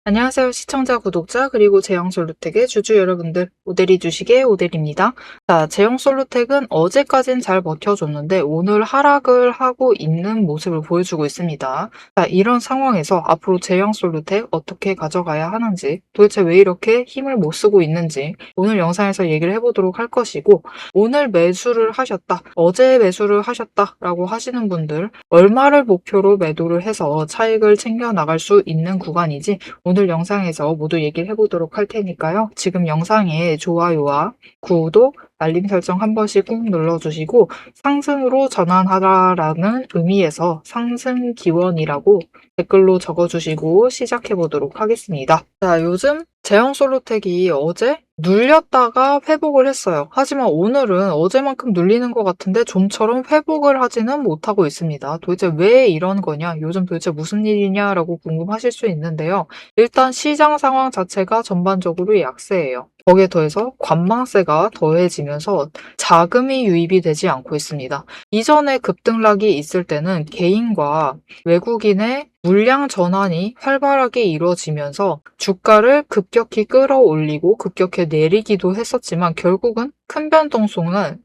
안녕하세요. 시청자, 구독자, 그리고 제형솔루텍의 주주 여러분들. 오데리 주식의 오데리입니다. 자, 제형솔루텍은 어제까진 잘 버텨줬는데 오늘 하락을 하고 있는 모습을 보여주고 있습니다. 자, 이런 상황에서 앞으로 제형솔루텍 어떻게 가져가야 하는지, 도대체 왜 이렇게 힘을 못 쓰고 있는지 오늘 영상에서 얘기를 해보도록 할 것이고, 오늘 매수를 하셨다, 어제 매수를 하셨다 라고 하시는 분들, 얼마를 목표로 매도를 해서 차익을 챙겨 나갈 수 있는 구간이지 오늘 영상에서 모두 얘기를 해보도록 할 테니까요. 지금 영상에 좋아요와 구독, 알림 설정 한 번씩 꾹 눌러주시고 상승으로 전환하라라는 의미에서 상승 기원이라고 댓글로 적어주시고 시작해보도록 하겠습니다. 자, 요즘 제형솔루텍이 어제 눌렸다가 회복을 했어요. 하지만 오늘은 어제만큼 눌리는 것 같은데 좀처럼 회복을 하지는 못하고 있습니다. 도대체 왜 이런 거냐? 요즘 도대체 무슨 일이냐라고 궁금하실 수 있는데요. 일단 시장 상황 자체가 전반적으로 약세예요. 거기에 더해서 관망세가 더해지면서 자금이 유입이 되지 않고 있습니다. 이전에 급등락이 있을 때는 개인과 외국인의 물량 전환이 활발하게 이루어지면서 주가를 급격히 끌어올리고 급격히 내리기도 했었지만 결국은 큰 변동성은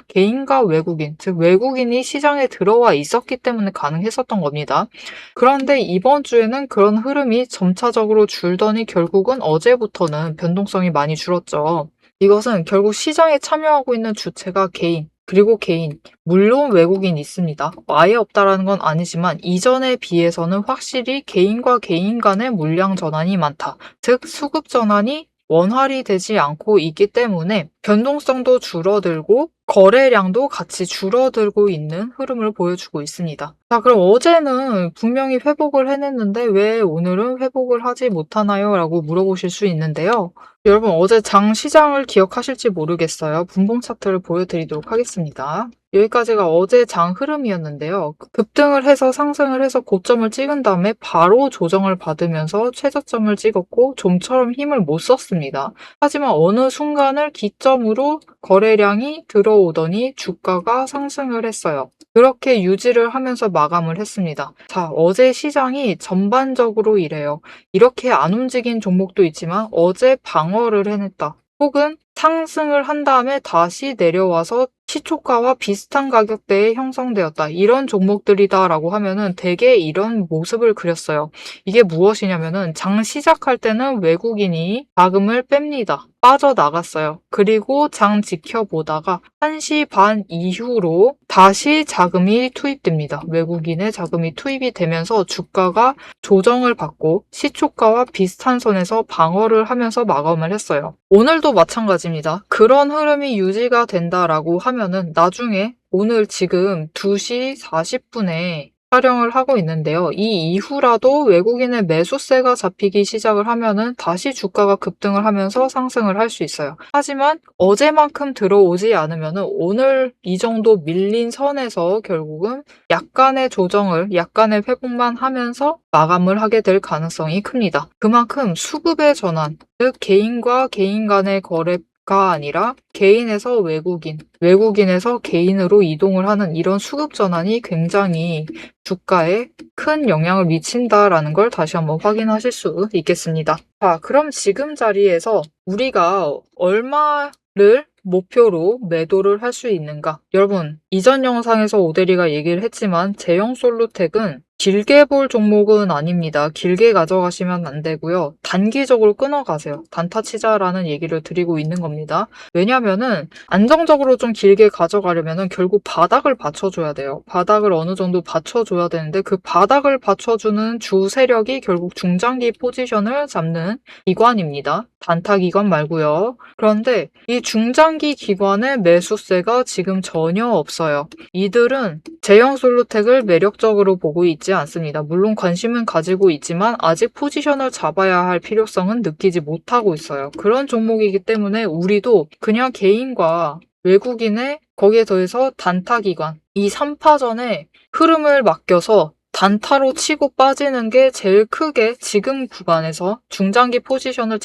개인과 외국인, 즉 외국인이 시장에 들어와 있었기 때문에 가능했었던 겁니다. 그런데 이번 주에는 그런 흐름이 점차적으로 줄더니 결국은 어제부터는 변동성이 많이 줄었죠. 이것은 결국 시장에 참여하고 있는 주체가 개인, 그리고 개인, 물론 외국인 있습니다. 아예 없다라는 건 아니지만 이전에 비해서는 확실히 개인과 개인 간의 물량 전환이 많다. 즉 수급 전환이 원활히 되지 않고 있기 때문에 변동성도 줄어들고 거래량도 같이 줄어들고 있는 흐름을 보여주고 있습니다. 자, 그럼 어제는 분명히 회복을 해냈는데 왜 오늘은 회복을 하지 못하나요? 라고 물어보실 수 있는데요. 여러분 어제 장 시장을 기억하실지 모르겠어요. 분봉 차트를 보여드리도록 하겠습니다. 여기까지가 어제 장 흐름이었는데요. 급등을 해서 상승을 해서 고점을 찍은 다음에 바로 조정을 받으면서 최저점을 찍었고 좀처럼 힘을 못 썼습니다. 하지만 어느 순간을 기점으로 거래량이 들어오더니 주가가 상승을 했어요. 그렇게 유지를 하면서 마감을 했습니다. 자, 어제 시장이 전반적으로 이래요. 이렇게 안 움직인 종목도 있지만 어제 방어를 해냈다. 혹은 상승을 한 다음에 다시 내려와서 시초가와 비슷한 가격대에 형성되었다. 이런 종목들이다라고 하면은 대개 이런 모습을 그렸어요. 이게 무엇이냐면은 장 시작할 때는 외국인이 자금을 뺍니다. 빠져나갔어요. 그리고 장 지켜보다가 1시 반 이후로 다시 자금이 투입됩니다. 외국인의 자금이 투입이 되면서 주가가 조정을 받고 시초가와 비슷한 선에서 방어를 하면서 마감을 했어요. 오늘도 마찬가지입니다. 그런 흐름이 유지가 된다라고 하면은 나중에 오늘 지금 2시 40분에 촬영을 하고 있는데요. 이 이후라도 외국인의 매수세가 잡히기 시작을 하면은 다시 주가가 급등을 하면서 상승을 할 수 있어요. 하지만 어제만큼 들어오지 않으면은 오늘 이 정도 밀린 선에서 결국은 약간의 조정을, 약간의 회복만 하면서 마감을 하게 될 가능성이 큽니다. 그만큼 수급의 전환, 즉 개인과 개인 간의 거래가 아니라 개인에서 외국인, 외국인에서 개인으로 이동을 하는 이런 수급 전환이 굉장히 주가에 큰 영향을 미친다라는 걸 다시 한번 확인하실 수 있겠습니다. 자, 그럼 지금 자리에서 우리가 얼마를 목표로 매도를 할 수 있는가? 여러분, 이전 영상에서 오데리가 얘기를 했지만 제형솔루텍은 길게 볼 종목은 아닙니다. 길게 가져가시면 안 되고요. 단기적으로 끊어가세요. 단타 치자라는 얘기를 드리고 있는 겁니다. 왜냐면은 안정적으로 좀 길게 가져가려면은 결국 바닥을 받쳐줘야 돼요. 바닥을 어느 정도 받쳐줘야 되는데 그 바닥을 받쳐주는 주 세력이 결국 중장기 포지션을 잡는 기관입니다. 단타 기관 말고요. 그런데 이 중장기 기관의 매수세가 지금 전혀 없어요. 이들은 제형솔루텍을 매력적으로 보고 있지 않습니다. 물론 관심은 가지고 있지만 아직 포지션을 잡아야 할 필요성은 느끼지 못하고 있어요. 그런 종목이기 때문에 우리도 그냥 개인과 외국인의 거기에 더해서 단타 기관, 이 3파전의 흐름을 맡겨서 단타로 치고 빠지는 게 제일 크게 지금 구간에서 중장기 포지션을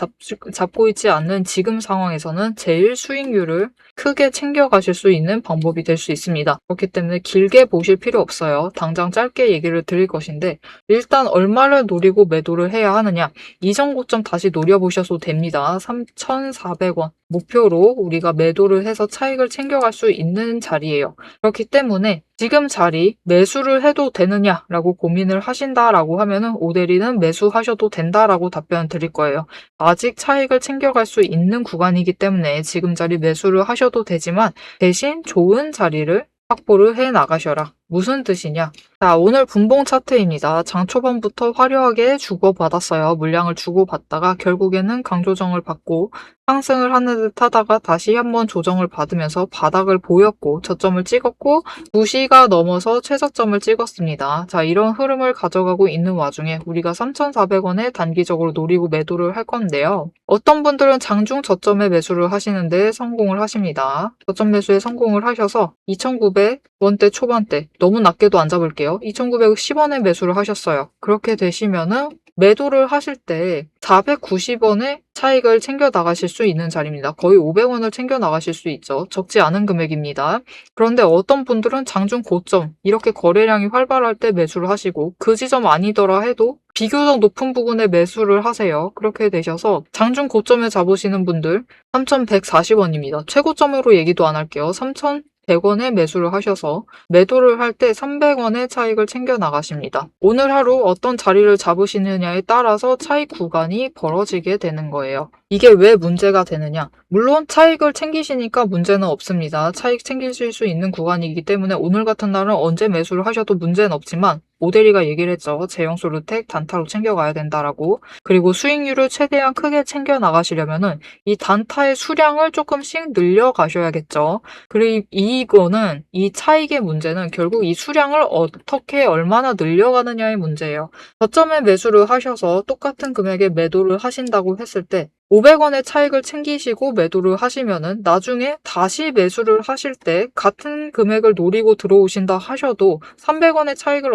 잡고 있지 않는 지금 상황에서는 제일 수익률을 크게 챙겨가실 수 있는 방법이 될 수 있습니다. 그렇기 때문에 길게 보실 필요 없어요. 당장 짧게 얘기를 드릴 것인데 일단 얼마를 노리고 매도를 해야 하느냐, 이전 고점 다시 노려보셔도 됩니다. 3,400원 목표로 우리가 매도를 해서 차익을 챙겨갈 수 있는 자리예요. 그렇기 때문에 지금 자리 매수를 해도 되느냐라고 고민을 하신다라고 하면은 오대리는 매수하셔도 된다라고 답변 드릴 거예요. 아직 차익을 챙겨갈 수 있는 구간이기 때문에 지금 자리 매수를 하셔도 되지만 대신 좋은 자리를 확보를 해 나가셔라. 무슨 뜻이냐? 자, 오늘 분봉 차트입니다. 장 초반부터 화려하게 주고받았어요. 물량을 주고받다가 결국에는 강조정을 받고 상승을 하는 듯 하다가 다시 한번 조정을 받으면서 바닥을 보였고 저점을 찍었고 2시가 넘어서 최저점을 찍었습니다. 자, 이런 흐름을 가져가고 있는 와중에 우리가 3,400원에 단기적으로 노리고 매도를 할 건데요. 어떤 분들은 장중 저점에 매수를 하시는데 성공을 하십니다. 저점 매수에 성공을 하셔서 2,900원대 초반대, 너무 낮게도 안 잡을게요. 2,910원에 매수를 하셨어요. 그렇게 되시면은 매도를 하실 때 490원의 차익을 챙겨 나가실 수 있는 자리입니다. 거의 500원을 챙겨 나가실 수 있죠. 적지 않은 금액입니다. 그런데 어떤 분들은 장중 고점, 이렇게 거래량이 활발할 때 매수를 하시고 그 지점 아니더라 해도 비교적 높은 부분에 매수를 하세요. 그렇게 되셔서 장중 고점에 잡으시는 분들 3,140원입니다. 최고점으로 얘기도 안 할게요. 3,100원에 매수를 하셔서 매도를 할 때 300원의 차익을 챙겨 나가십니다. 오늘 하루 어떤 자리를 잡으시느냐에 따라서 차익 구간이 벌어지게 되는 거예요. 이게 왜 문제가 되느냐? 물론 차익을 챙기시니까 문제는 없습니다. 차익 챙기실 수 있는 구간이기 때문에 오늘 같은 날은 언제 매수를 하셔도 문제는 없지만 오대리가 얘기를 했죠. 제형솔루텍 단타로 챙겨가야 된다라고. 그리고 수익률을 최대한 크게 챙겨 나가시려면은 이 단타의 수량을 조금씩 늘려가셔야겠죠. 그리고 이거는 이 차익의 문제는 결국 이 수량을 어떻게 얼마나 늘려가느냐의 문제예요. 저점에 매수를 하셔서 똑같은 금액에 매도를 하신다고 했을 때 500원의 차익을 챙기시고 매도를 하시면은 나중에 다시 매수를 하실 때 같은 금액을 노리고 들어오신다 하셔도 300원의 차익을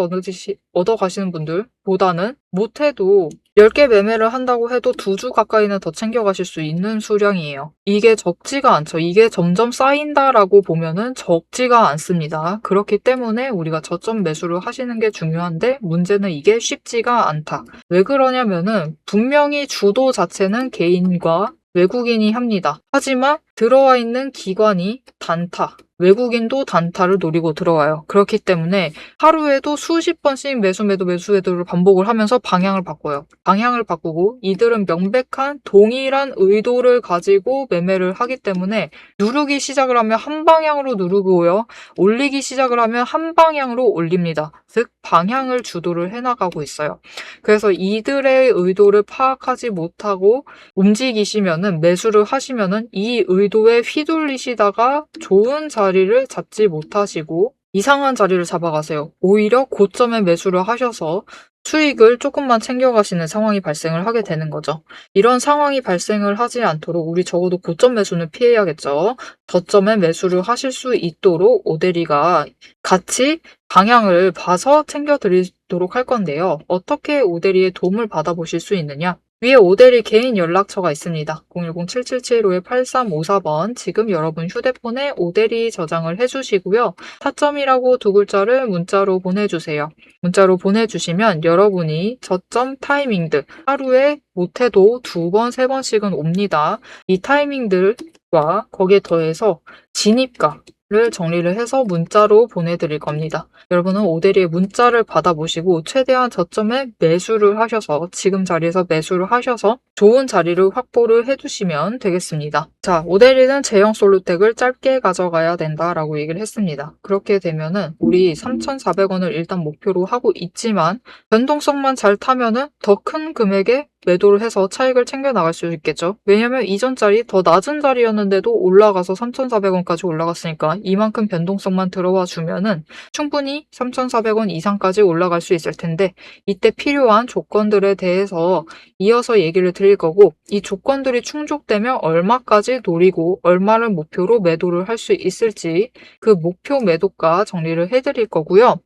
얻어 가시는 분들보다는 못해도 10개 매매를 한다고 해도 2주 가까이는 더 챙겨가실 수 있는 수량이에요. 이게 적지가 않죠. 이게 점점 쌓인다라고 보면은 적지가 않습니다. 그렇기 때문에 우리가 저점 매수를 하시는 게 중요한데 문제는 이게 쉽지가 않다. 왜 그러냐면은 분명히 주도 자체는 개인과 외국인이 합니다. 하지만 들어와 있는 기관이 단타, 외국인도 단타를 노리고 들어와요. 그렇기 때문에 하루에도 수십 번씩 매수를 반복을 하면서 방향을 바꿔요. 방향을 바꾸고 이들은 명백한 동일한 의도를 가지고 매매를 하기 때문에 누르기 시작을 하면 한 방향으로 누르고요. 올리기 시작을 하면 한 방향으로 올립니다. 즉 방향을 주도를 해나가고 있어요. 그래서 이들의 의도를 파악하지 못하고 움직이시면은 매수를 하시면은 이 의도에 휘둘리시다가 좋은 자리를 잡지 못하시고 이상한 자리를 잡아가세요. 오히려 고점에 매수를 하셔서 수익을 조금만 챙겨가시는 상황이 발생을 하게 되는 거죠. 이런 상황이 발생을 하지 않도록 우리 적어도 고점 매수는 피해야겠죠. 저점에 매수를 하실 수 있도록 오대리가 같이 방향을 봐서 챙겨드리도록 할 건데요. 어떻게 오대리의 도움을 받아보실 수 있느냐? 위에 오대리 개인 연락처가 있습니다. 010-7775-8354번. 지금 여러분 휴대폰에 오대리 저장을 해주시고요. 타점이라고 2글자를 문자로 보내주세요. 문자로 보내주시면 여러분이 저점 타이밍들 하루에 못해도 2번, 3번씩은 옵니다. 이 타이밍들과 거기에 더해서 진입가 를 정리를 해서 문자로 보내드릴 겁니다. 여러분은 오대리의 문자를 받아보시고 최대한 저점에 매수를 하셔서 지금 자리에서 매수를 하셔서 좋은 자리를 확보를 해두시면 되겠습니다. 자, 오대리는 제형 솔루텍을 짧게 가져가야 된다라고 얘기를 했습니다. 그렇게 되면은 우리 3,400원을 일단 목표로 하고 있지만 변동성만 잘 타면은 더 큰 금액의 매도를 해서 차익을 챙겨 나갈 수 있겠죠. 왜냐면 이전 자리 더 낮은 자리였는데도 올라가서 3,400원까지 올라갔으니까 이만큼 변동성만 들어와 주면은 충분히 3,400원 이상까지 올라갈 수 있을 텐데 이때 필요한 조건들에 대해서 이어서 얘기를 드릴 거고 이 조건들이 충족되면 얼마까지 노리고 얼마를 목표로 매도를 할 수 있을지 그 목표 매도가 정리를 해드릴 거고요.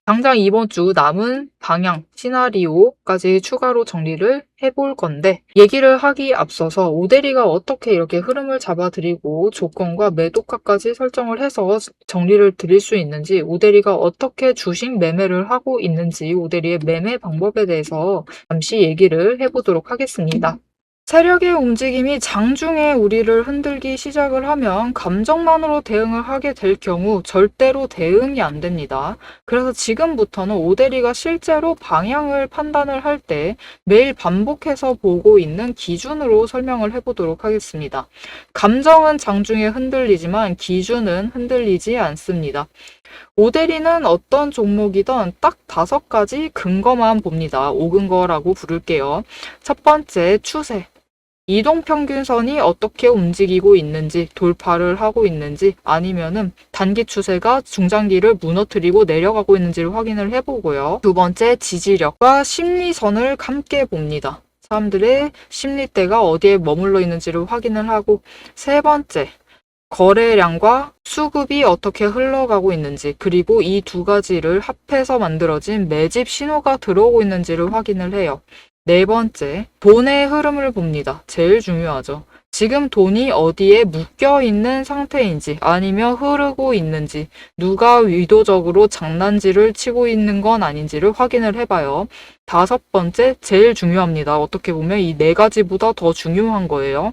당장 이번 주 남은 방향, 시나리오까지 추가로 정리를 해볼 건데, 얘기를 하기 앞서서 오대리가 어떻게 이렇게 흐름을 잡아드리고 조건과 매도가까지 설정을 해서 정리를 드릴 수 있는지, 오대리가 어떻게 주식 매매를 하고 있는지, 오대리의 매매 방법에 대해서 잠시 얘기를 해보도록 하겠습니다. 세력의 움직임이 장중에 우리를 흔들기 시작을 하면 감정만으로 대응을 하게 될 경우 절대로 대응이 안 됩니다. 그래서 지금부터는 오대리가 실제로 방향을 판단을 할 때 매일 반복해서 보고 있는 기준으로 설명을 해보도록 하겠습니다. 감정은 장중에 흔들리지만 기준은 흔들리지 않습니다. 오대리는 어떤 종목이든 딱 5가지 근거만 봅니다. 5근거라고 부를게요. 첫 번째, 추세. 이동평균선이 어떻게 움직이고 있는지, 돌파를 하고 있는지, 아니면은 단기 추세가 중장기를 무너뜨리고 내려가고 있는지를 확인을 해보고요. 두 번째, 지지력과 심리선을 함께 봅니다. 사람들의 심리대가 어디에 머물러 있는지를 확인을 하고, 세 번째, 거래량과 수급이 어떻게 흘러가고 있는지, 그리고 이 2가지를 합해서 만들어진 매집 신호가 들어오고 있는지를 확인을 해요. 네 번째, 돈의 흐름을 봅니다. 제일 중요하죠. 지금 돈이 어디에 묶여 있는 상태인지, 아니면 흐르고 있는지, 누가 의도적으로 장난질을 치고 있는 건 아닌지를 확인을 해봐요. 5번째, 제일 중요합니다. 어떻게 보면 이 4가지보다 더 중요한 거예요.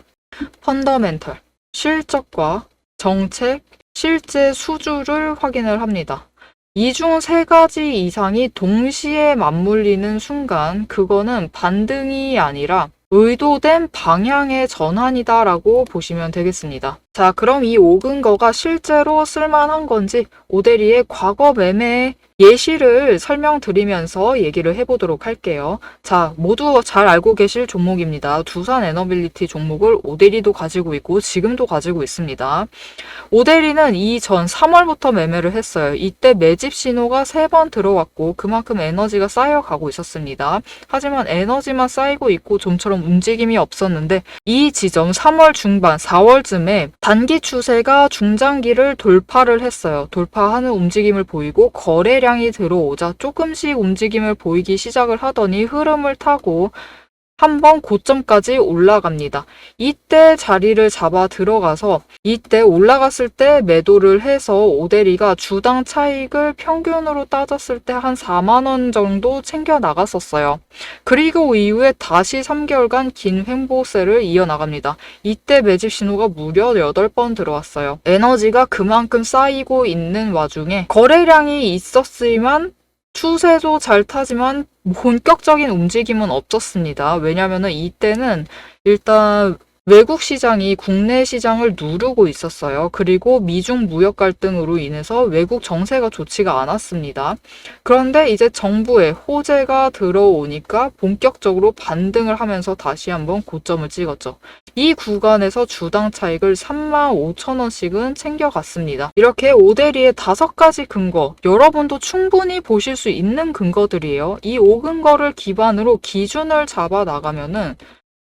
펀더멘털, 실적과 정책, 실제 수주를 확인을 합니다. 이 중 3가지 이상이 동시에 맞물리는 순간 그거는 반등이 아니라 의도된 방향의 전환이다라고 보시면 되겠습니다. 자, 그럼 이 5근거가 실제로 쓸만한 건지 오대리의 과거 매매 예시를 설명드리면서 얘기를 해보도록 할게요. 자, 모두 잘 알고 계실 종목입니다. 두산 에너빌리티 종목을 오대리도 가지고 있고 지금도 가지고 있습니다. 오대리는 이전 3월부터 매매를 했어요. 이때 매집 신호가 3번 들어왔고 그만큼 에너지가 쌓여가고 있었습니다. 하지만 에너지만 쌓이고 있고 좀처럼 움직임이 없었는데 이 지점 3월 중반, 4월쯤에 단기 추세가 중장기를 돌파를 했어요. 돌파하는 움직임을 보이고 거래량이 들어오자 조금씩 움직임을 보이기 시작을 하더니 흐름을 타고 한번 고점까지 올라갑니다. 이때 자리를 잡아 들어가서 이때 올라갔을 때 매도를 해서 오대리가 주당 차익을 평균으로 따졌을 때 한 4만 원 정도 챙겨 나갔었어요. 그리고 이후에 다시 3개월간 긴 횡보세를 이어나갑니다. 이때 매집 신호가 무려 8번 들어왔어요. 에너지가 그만큼 쌓이고 있는 와중에 거래량이 있었지만 추세도 잘 타지만 본격적인 움직임은 없었습니다. 왜냐하면 이때는 일단 외국 시장이 국내 시장을 누르고 있었어요. 그리고 미중 무역 갈등으로 인해서 외국 정세가 좋지가 않았습니다. 그런데 이제 정부의 호재가 들어오니까 본격적으로 반등을 하면서 다시 한번 고점을 찍었죠. 이 구간에서 주당 차익을 35,000원씩은 챙겨갔습니다. 이렇게 오대리의 5가지 근거, 여러분도 충분히 보실 수 있는 근거들이에요. 이 5근거를 기반으로 기준을 잡아 나가면은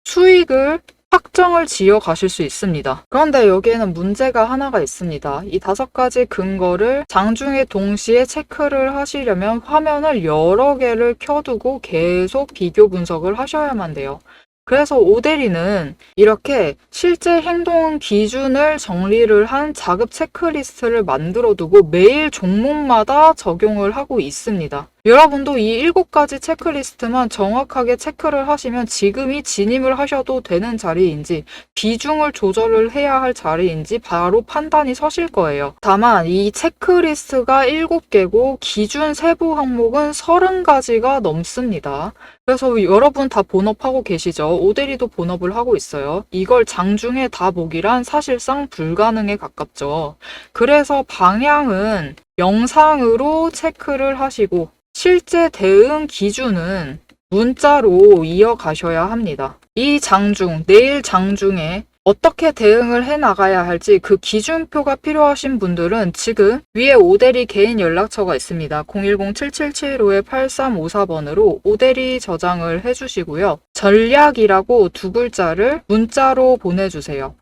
수익을 확정을 지어 가실 수 있습니다. 그런데 여기에는 문제가 하나가 있습니다. 이 5가지 근거를 장중에 동시에 체크를 하시려면 화면을 여러 개를 켜두고 계속 비교 분석을 하셔야만 돼요. 그래서 오대리는 이렇게 실제 행동 기준을 정리를 한 자급 체크리스트를 만들어 두고 매일 종목마다 적용을 하고 있습니다. 여러분도 이 7가지 체크리스트만 정확하게 체크를 하시면 지금이 진입을 하셔도 되는 자리인지 비중을 조절을 해야 할 자리인지 바로 판단이 서실 거예요. 다만 이 체크리스트가 7개고 기준 세부 항목은 30가지가 넘습니다. 그래서 여러분 다 본업하고 계시죠? 오대리도 본업을 하고 있어요. 이걸 장중에 다 보기란 사실상 불가능에 가깝죠. 그래서 방향은 영상으로 체크를 하시고 실제 대응 기준은 문자로 이어가셔야 합니다. 이 장중, 내일 장중에 어떻게 대응을 해 나가야 할지 그 기준표가 필요하신 분들은 지금 위에 오대리 개인 연락처가 있습니다. 010-7775-8354번으로 오대리 저장을 해주시고요. 전략이라고 2글자를 문자로 보내주세요.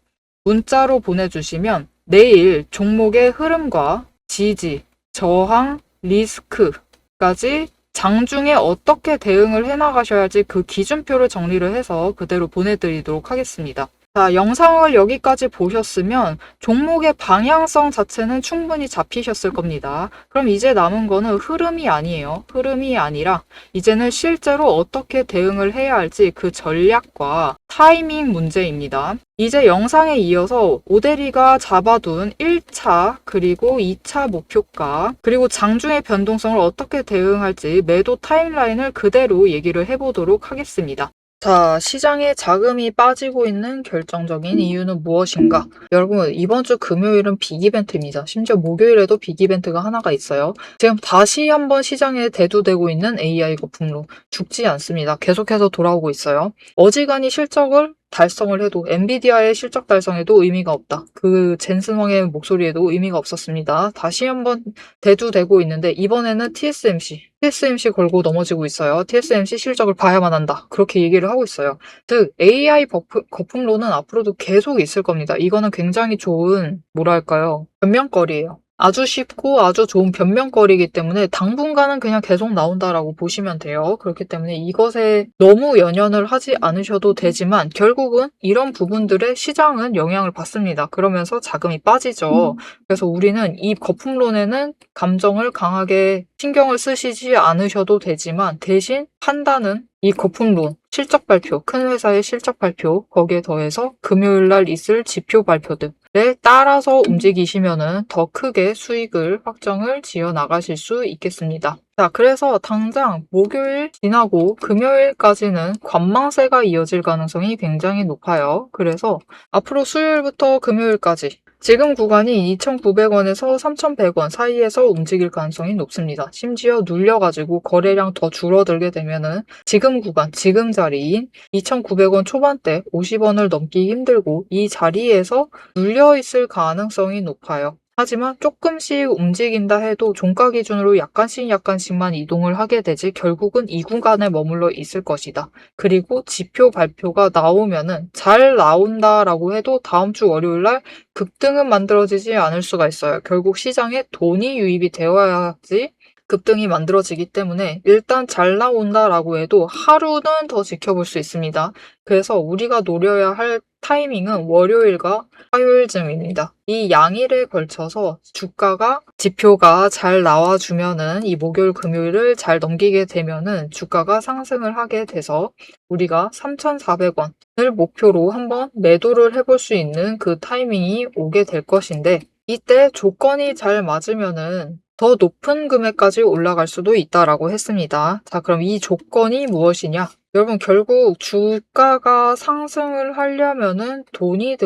문자로 보내주시면 내일 종목의 흐름과 지지, 저항, 리스크, 까지 장중에 어떻게 대응을 해나가셔야 할지 그 기준표를 정리를 해서 그대로 보내드리도록 하겠습니다. 자, 영상을 여기까지 보셨으면 종목의 방향성 자체는 충분히 잡히셨을 겁니다. 그럼 이제 남은 거는 흐름이 아니에요. 흐름이 아니라 이제는 실제로 어떻게 대응을 해야 할지 그 전략과 타이밍 문제입니다. 이제 영상에 이어서 오데리가 잡아둔 1차 그리고 2차 목표가 그리고 장중의 변동성을 어떻게 대응할지 매도 타임라인을 그대로 얘기를 해보도록 하겠습니다. 자, 시장에 자금이 빠지고 있는 결정적인 이유는 무엇인가? 여러분, 이번 주 금요일은 빅이벤트입니다. 심지어 목요일에도 빅이벤트가 하나가 있어요. 지금 다시 한번 시장에 대두되고 있는 AI 거품로 죽지 않습니다. 계속해서 돌아오고 있어요. 어지간히 실적을 달성을 해도 엔비디아의 실적 달성에도 의미가 없다. 그 젠슨왕의 목소리에도 의미가 없었습니다. 다시 한번 대두되고 있는데 이번에는 TSMC 걸고 넘어지고 있어요. TSMC 실적을 봐야만 한다. 그렇게 얘기를 하고 있어요. 즉 AI 거품론은 앞으로도 계속 있을 겁니다. 이거는 굉장히 좋은 뭐랄까요? 변명거리예요. 아주 쉽고 아주 좋은 변명거리이기 때문에 당분간은 그냥 계속 나온다라고 보시면 돼요. 그렇기 때문에 이것에 너무 연연을 하지 않으셔도 되지만 결국은 이런 부분들의 시장은 영향을 받습니다. 그러면서 자금이 빠지죠. 그래서 우리는 이 거품론에는 감정을 강하게 신경을 쓰시지 않으셔도 되지만 대신 판단은 이 거품론, 실적 발표, 큰 회사의 실적 발표, 거기에 더해서 금요일 날 있을 지표 발표들에 따라서 움직이시면은 더 크게 수익을 확정을 지어 나가실 수 있겠습니다. 자, 그래서 당장 목요일 지나고 금요일까지는 관망세가 이어질 가능성이 굉장히 높아요. 그래서 앞으로 수요일부터 금요일까지 지금 구간이 2,900원에서 3,100원 사이에서 움직일 가능성이 높습니다. 심지어 눌려가지고 거래량 더 줄어들게 되면은 지금 구간, 지금 자리인 2,900원 초반대 50원을 넘기 힘들고 이 자리에서 눌려있을 가능성이 높아요. 하지만 조금씩 움직인다 해도 종가 기준으로 약간씩만 이동을 하게 되지 결국은 이 구간에 머물러 있을 것이다. 그리고 지표 발표가 나오면은 잘 나온다라고 해도 다음 주 월요일 날 급등은 만들어지지 않을 수가 있어요. 결국 시장에 돈이 유입이 되어야지 급등이 만들어지기 때문에 일단 잘 나온다라고 해도 하루는 더 지켜볼 수 있습니다. 그래서 우리가 노려야 할 타이밍은 월요일과 화요일쯤입니다. 이 양일에 걸쳐서 주가가 지표가 잘 나와주면은 이 목요일 금요일을 잘 넘기게 되면은 주가가 상승을 하게 돼서 우리가 3,400원을 목표로 한번 매도를 해볼 수 있는 그 타이밍이 오게 될 것인데 이때 조건이 잘 맞으면은 더 높은 금액까지 올라갈 수도 있다라고 했습니다. 자, 그럼 이 조건이 무엇이냐? 여러분, 결국 주가가 상승을 하려면은 돈이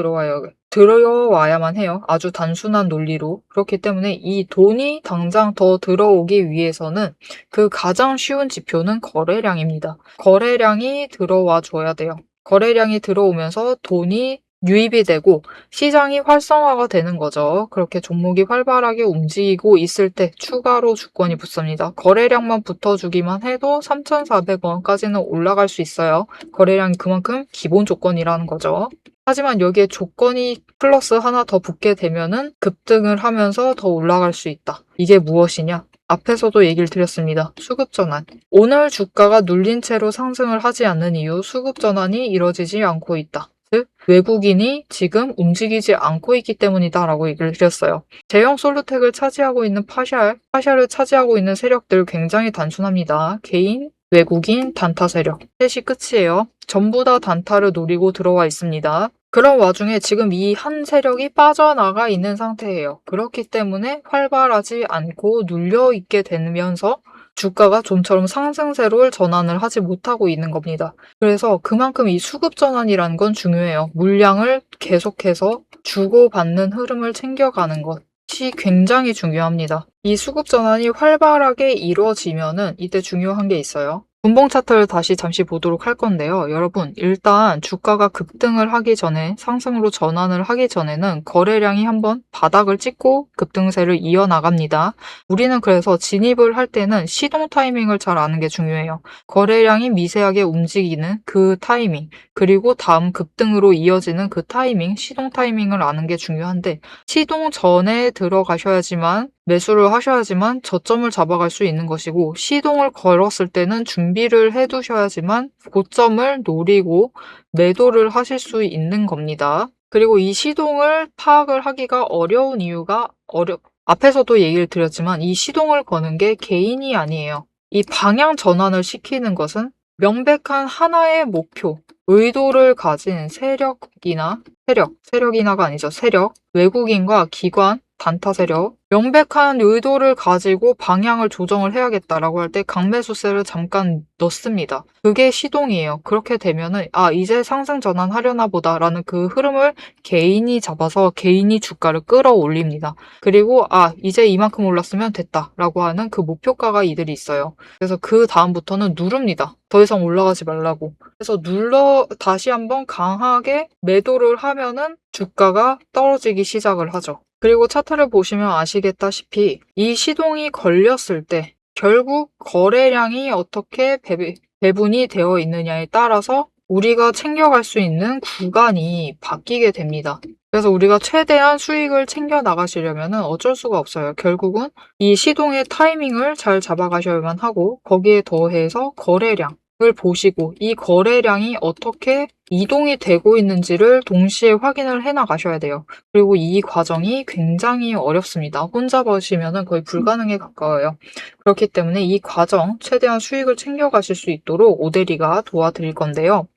들어와야만 해요. 아주 단순한 논리로. 그렇기 때문에 이 돈이 당장 더 들어오기 위해서는 그 가장 쉬운 지표는 거래량입니다. 거래량이 들어와 줘야 돼요. 거래량이 들어오면서 돈이 유입이 되고 시장이 활성화가 되는 거죠. 그렇게 종목이 활발하게 움직이고 있을 때 추가로 주권이 붙습니다. 거래량만 붙어주기만 해도 3,400원까지는 올라갈 수 있어요. 거래량이 그만큼 기본 조건이라는 거죠. 하지만 여기에 조건이 플러스 하나 더 붙게 되면은 급등을 하면서 더 올라갈 수 있다. 이게 무엇이냐? 앞에서도 얘기를 드렸습니다. 수급전환. 오늘 주가가 눌린 채로 상승을 하지 않는 이유 수급전환이 이뤄지지 않고 있다. 즉 외국인이 지금 움직이지 않고 있기 때문이다라고 얘기를 드렸어요. 제형 솔루텍을 차지하고 있는 파샬을 차지하고 있는 세력들 굉장히 단순합니다. 개인, 외국인, 단타 세력. 셋이 끝이에요. 전부 다 단타를 노리고 들어와 있습니다. 그런 와중에 지금 이 한 세력이 빠져나가 있는 상태예요. 그렇기 때문에 활발하지 않고 눌려있게 되면서 주가가 좀처럼 상승세로 전환을 하지 못하고 있는 겁니다. 그래서 그만큼 이 수급 전환이라는 건 중요해요. 물량을 계속해서 주고받는 흐름을 챙겨가는 것이 굉장히 중요합니다. 이 수급 전환이 활발하게 이루어지면은 이때 중요한 게 있어요. 분봉 차트를 다시 잠시 보도록 할 건데요. 여러분, 일단 주가가 급등을 하기 전에 상승으로 전환을 하기 전에는 거래량이 한번 바닥을 찍고 급등세를 이어나갑니다. 우리는 그래서 진입을 할 때는 시동 타이밍을 잘 아는 게 중요해요. 거래량이 미세하게 움직이는 그 타이밍, 그리고 다음 급등으로 이어지는 그 타이밍, 시동 타이밍을 아는 게 중요한데 시동 전에 들어가셔야지만 매수를 하셔야지만 저점을 잡아갈 수 있는 것이고, 시동을 걸었을 때는 준비를 해두셔야지만 고점을 노리고 매도를 하실 수 있는 겁니다. 그리고 이 시동을 파악을 하기가 어려운 이유가 앞에서도 얘기를 드렸지만 이 시동을 거는 게 개인이 아니에요. 이 방향 전환을 시키는 것은 명백한 하나의 목표, 의도를 가진 세력이나가 아니죠. 세력, 외국인과 기관, 단타 세력, 명백한 의도를 가지고 방향을 조정을 해야겠다라고 할 때 강매수세를 잠깐 넣습니다. 그게 시동이에요. 그렇게 되면은 이제 상승 전환하려나 보다라는 그 흐름을 개인이 잡아서 개인이 주가를 끌어올립니다. 그리고 이제 이만큼 올랐으면 됐다라고 하는 그 목표가가 이들이 있어요. 그래서 그 다음부터는 누릅니다. 더 이상 올라가지 말라고. 그래서 다시 한번 강하게 매도를 하면은 주가가 떨어지기 시작을 하죠. 그리고 차트를 보시면 아시겠다시피 이 시동이 걸렸을 때 결국 거래량이 어떻게 배분이 되어 있느냐에 따라서 우리가 챙겨갈 수 있는 구간이 바뀌게 됩니다. 그래서 우리가 최대한 수익을 챙겨 나가시려면 어쩔 수가 없어요. 결국은 이 시동의 타이밍을 잘 잡아가셔야만 하고, 거기에 더해서 거래량을 보시고 이 거래량이 어떻게 이동이 되고 있는지를 동시에 확인을 해 나가셔야 돼요. 그리고 이 과정이 굉장히 어렵습니다. 혼자 보시면 거의 불가능에 가까워요. 그렇기 때문에 이 과정 최대한 수익을 챙겨가실 수 있도록 오대리가 도와드릴 건데요.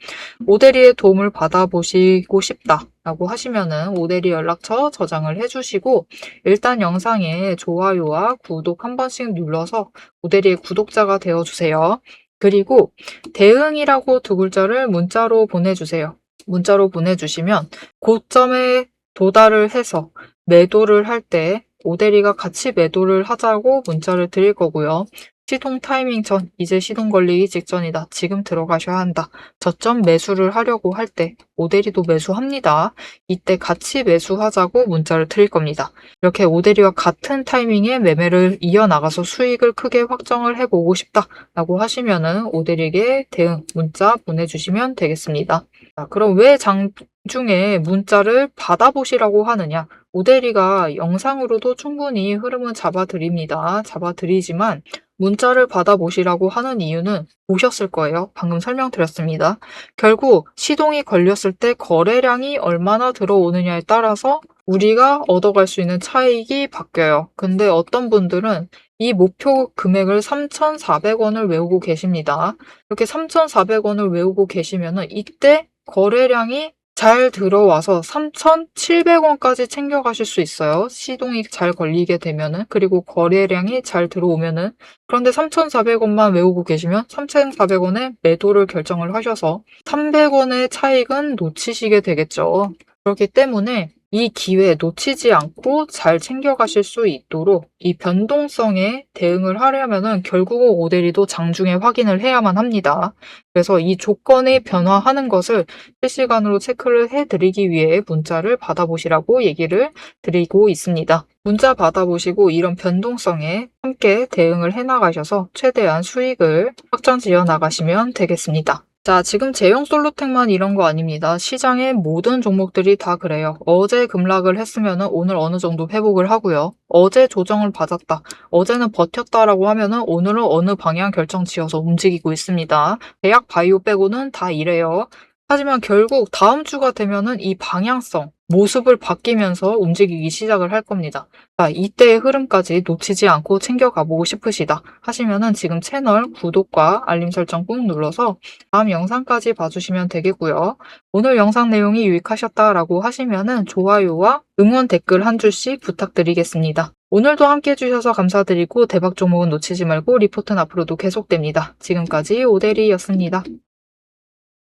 오대리의 도움을 받아보시고 싶다라고 하시면은 오대리 연락처 저장을 해주시고, 일단 영상에 좋아요와 구독 한 번씩 눌러서 오대리의 구독자가 되어주세요. 그리고 대응이라고 두 글자를 문자로 보내주세요. 문자로 보내주시면 고점에 도달을 해서 매도를 할 때 오대리가 같이 매도를 하자고 문자를 드릴 거고요. 시동 타이밍 전, 이제 시동 걸리기 직전이다. 지금 들어가셔야 한다. 저점 매수를 하려고 할 때 오대리도 매수합니다. 이때 같이 매수하자고 문자를 드릴 겁니다. 이렇게 오대리와 같은 타이밍에 매매를 이어나가서 수익을 크게 확정을 해보고 싶다라고 하시면은 오대리에게 대응 문자 보내주시면 되겠습니다. 자, 그럼 왜 장중에 문자를 받아보시라고 하느냐? 오대리가 영상으로도 충분히 흐름은 잡아드리지만 문자를 받아보시라고 하는 이유는 보셨을 거예요. 방금 설명드렸습니다. 결국 시동이 걸렸을 때 거래량이 얼마나 들어오느냐에 따라서 우리가 얻어갈 수 있는 차익이 바뀌어요. 근데 어떤 분들은 이 목표 금액을 3,400원을 외우고 계십니다. 이렇게 3,400원을 외우고 계시면은 이때 거래량이 잘 들어와서 3,700원까지 챙겨가실 수 있어요. 시동이 잘 걸리게 되면은. 그리고 거래량이 잘 들어오면은. 그런데 3,400원만 외우고 계시면 3,400원에 매도를 결정을 하셔서 300원의 차익은 놓치시게 되겠죠. 그렇기 때문에 이 기회 놓치지 않고 잘 챙겨가실 수 있도록 이 변동성에 대응을 하려면은 결국은 오대리도 장중에 확인을 해야만 합니다. 그래서 이 조건이 변화하는 것을 실시간으로 체크를 해드리기 위해 문자를 받아보시라고 얘기를 드리고 있습니다. 문자 받아보시고 이런 변동성에 함께 대응을 해나가셔서 최대한 수익을 확정 지어 나가시면 되겠습니다. 자, 지금 제형 솔로텍만 이런 거 아닙니다. 시장의 모든 종목들이 다 그래요. 어제 급락을 했으면 오늘 어느 정도 회복을 하고요. 어제 조정을 받았다. 어제는 버텼다라고 하면은 오늘은 어느 방향 결정 지어서 움직이고 있습니다. 대학 바이오 빼고는 다 이래요. 하지만 결국 다음 주가 되면은 이 방향성, 모습을 바뀌면서 움직이기 시작을 할 겁니다. 자, 이때의 흐름까지 놓치지 않고 챙겨가보고 싶으시다 하시면은 지금 채널 구독과 알림 설정 꾹 눌러서 다음 영상까지 봐주시면 되겠고요. 오늘 영상 내용이 유익하셨다라고 하시면은 좋아요와 응원 댓글 한 줄씩 부탁드리겠습니다. 오늘도 함께 해주셔서 감사드리고 대박 종목은 놓치지 말고 리포트는 앞으로도 계속됩니다. 지금까지 오대리였습니다.